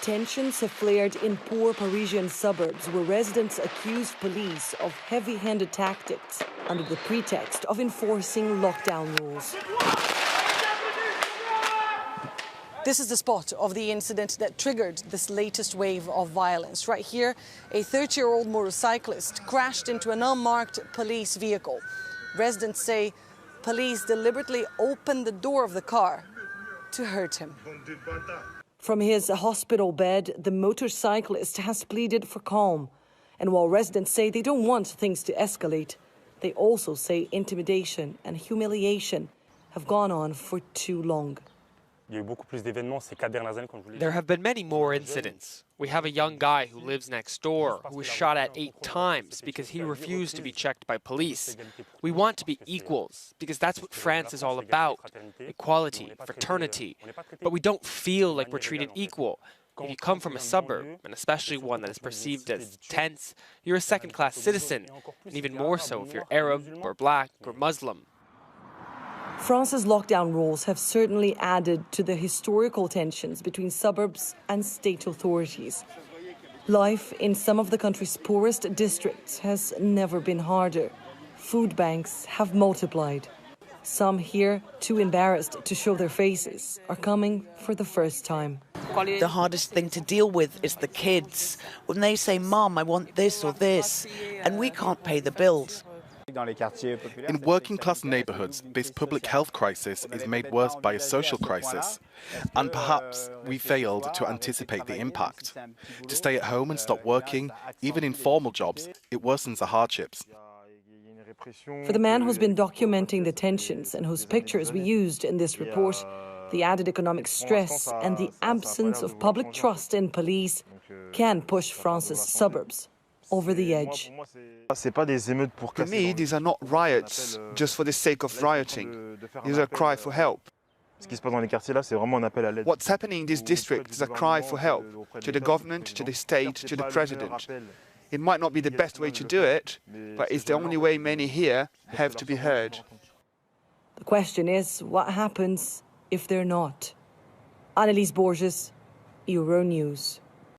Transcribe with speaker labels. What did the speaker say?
Speaker 1: Tensions have flared in poor Parisian suburbs where residents accused police of heavy-handed tactics under the pretext of enforcing lockdown rules. This is the spot of the incident that triggered this latest wave of violence. Right here, a 30-year-old motorcyclist crashed into an unmarked police vehicle. Residents say police deliberately opened the door of the car to hurt him. From his hospital bed, the motorcyclist has pleaded for calm. And while residents say they don't want things to escalate, they also say intimidation and humiliation have gone on for too long.
Speaker 2: There have been many more incidents. We have a young guy who lives next door who was shot at 8 times because he refused to be checked by police. We want to be equals because that's what France is all about. Equality, fraternity. But we don't feel like we're treated equal. If you come from a suburb, and especially one that is perceived as tense, you're a second-class citizen, and even more so if you're Arab or black or Muslim.
Speaker 1: France's lockdown rules have certainly added to the historical tensions between suburbs and state authorities. Life in some of the country's poorest districts has never been harder. Food banks have multiplied. Some here, too embarrassed to show their faces, are coming for the first time.
Speaker 3: The hardest thing to deal with is the kids. When they say, "Mom, I want this or this," and we can't pay the bills.
Speaker 4: In working-class neighbourhoods, this public health crisis is made worse by a social crisis. And perhaps we failed to anticipate the impact. To stay at home and stop working, even in formal jobs, it worsens the hardships.
Speaker 1: For the man who's been documenting the tensions and whose pictures we used in this report, the added economic stress and the absence of public trust in police can push France's suburbs over the edge.
Speaker 5: For me, these are not riots just for the sake of rioting. These are a cry for help. What's happening in this district is a cry for help to the government, to the state, to the president. It might not be the best way to do it, but it's the only way many here have to be heard.
Speaker 1: The question is, what happens if they're not? Annelise Borges, Euronews.